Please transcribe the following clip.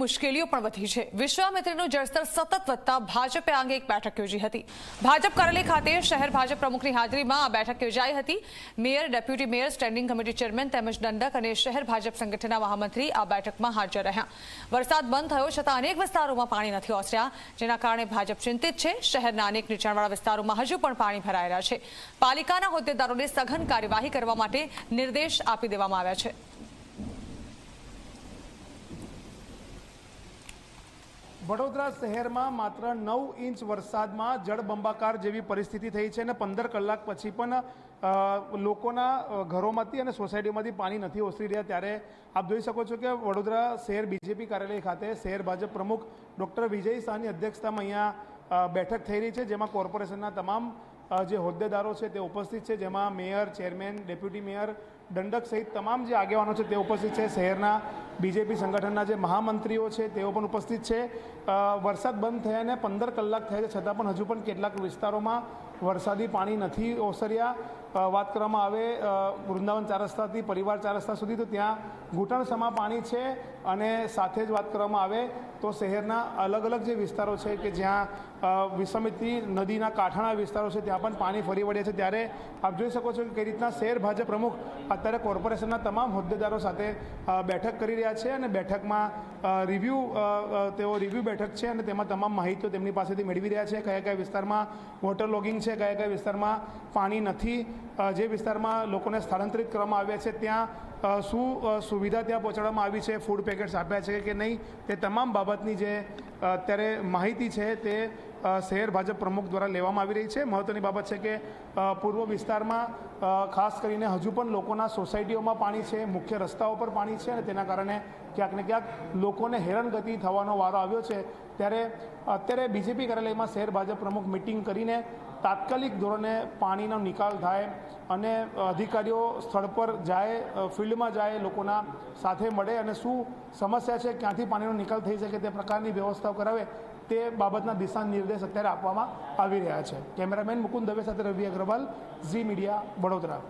મુશ્કેલીઓ પણ વધી છે। વિશ્વામિત્રીનું જળસ્તર સતત વધતા ભાજપે આ અંગે એક બેઠક યોજી હતી। ભાજપ કાર્યાલય ખાતે શહેર ભાજપ પ્રમુખની હાજરીમાં આ બેઠક યોજાઈ હતી। Mayor, deputy mayor, standing committee chairman તેમજ દંડક અને શહેર ભાજપ સંગઠનના મહામંત્રી આ બેઠકમાં હાજર રહ્યા। વરસાદ બંધ થયો છતાં અનેક વિસ્તારોમાં પાણી નથી ઓસર્યા, જેના કારણે ભાજપ ચિંતિત છે। શહેરના અનેક નીચાણવાળા વિસ્તારોમાં હજુ પણ પાણી ભરાઈ રહ્યા છે। પાલિકાના હોદ્દેદારોને સઘન કાર્યવાહી કરવા માટે નિર્દેશ આપી દેવામાં આવ્યા છે। વડોદરા શહેરમાં માત્ર 9 ઇંચ વરસાદમાં જળબંબાકાર જેવી પરિસ્થિતિ થઈ છે અને 15 કલાક પછી પણ લોકોના ઘરોમાંથી અને સોસાયટીમાંથી પાણી નથી ઓસરી રહ્યા। ત્યારે આપ જોઈ શકો છો કે વડોદરા શહેર બીજેપી કાર્યાલય ખાતે શહેર ભાજપ પ્રમુખ ડૉક્ટર વિજય શાહની અધ્યક્ષતામાં અહીંયા બેઠક થઈ રહી છે, જેમાં કોર્પોરેશનના તમામ જે હોદ્દેદારો છે તે ઉપસ્થિત છે, જેમાં મેયર, ચેરમેન, ડેપ્યુટી મેયર, દંડક સહિત તમામ જે આગેવાનો છે તે ઉપસ્થિત છે। શહેરના બીજેપી સંગઠનના જે મહામંત્રીઓ છે તેઓ પણ ઉપસ્થિત છે। વરસાદ બંધ થયાને 15 કલાક થયા છે, છતાં પણ હજુ પણ કેટલાક વિસ્તારોમાં વરસાદી પાણી નથી ઓસર્યા। વાત કરવામાં આવે વૃંદાવન 4 રસ્તાથી પરિવાર 4 રસ્તા સુધી, તો ત્યાં ઘૂંટણસમા પાણી છે। અને સાથે જ વાત કરવામાં આવે તો શહેરના અલગ અલગ જે વિસ્તારો છે કે જ્યાં વિશ્વામિત્રી નદીના કાંઠાના વિસ્તારો છે ત્યાં પણ પાણી ફરી વળ્યા છે। ત્યારે આપ જોઈ શકો છો કે કઈ રીતના શહેર ભાજપ પ્રમુખ અત્યારે કોર્પોરેશનના તમામ હોદ્દેદારો સાથે બેઠક કરી રહ્યા છે અને બેઠકમાં રિવ્યૂ બેઠક છે અને તેમાં તમામ માહિતીઓ તેમની પાસેથી મેળવી રહ્યા છે। કયા કયા વિસ્તારમાં વોટર લોગિંગ છે, કયા કયા વિસ્તારમાં પાણી નથી, જે વિસ્તારમાં લોકોને સ્થળાંતરિત કરવામાં આવ્યા છે ત્યાં શું સુવિધા ત્યાં પહોંચાડવામાં આવી છે, ફૂડ પેકેટ્સ આપ્યા છે કે નહીં, તે તમામ બાબતની જે અત્યારે માહિતી છે તે શહેર ભાજપ પ્રમુખ દ્વારા લેવામાં આવી રહી છે। મહત્ત્વની બાબત છે કે પૂર્વ વિસ્તારમાં ખાસ કરીને હજુ પણ લોકોના સોસાયટીઓમાં પાણી છે, મુખ્ય રસ્તાઓ પર પાણી છે અને તેના કારણે ક્યાંક ને ક્યાંક લોકોને હેરાનગતિ થવાનો વારો આવ્યો છે। ત્યારે અત્યારે બીજેપી કાર્યાલયમાં શહેર ભાજપ પ્રમુખ મિટિંગ કરીને તાત્કાલિક ધોરણે પાણીનો નિકાલ થાય અને અધિકારીઓ સ્થળ પર જાય, ફિલ્ડમાં જાય, લોકોના સાથે મળે અને શું સમસ્યા છે, ક્યાંથી પાણીનો નિકાલ થઈ શકે તે પ્રકારની વ્યવસ્થાઓ કરાવે, તે બાબતના દિશા નિર્દેશ અત્યારે આપવામાં આવી રહ્યા છે। કેમેરામેન મુકુંદ દવે સાથે રવિ અગ્રવાલ, ઝી મીડિયા, વડોદરા।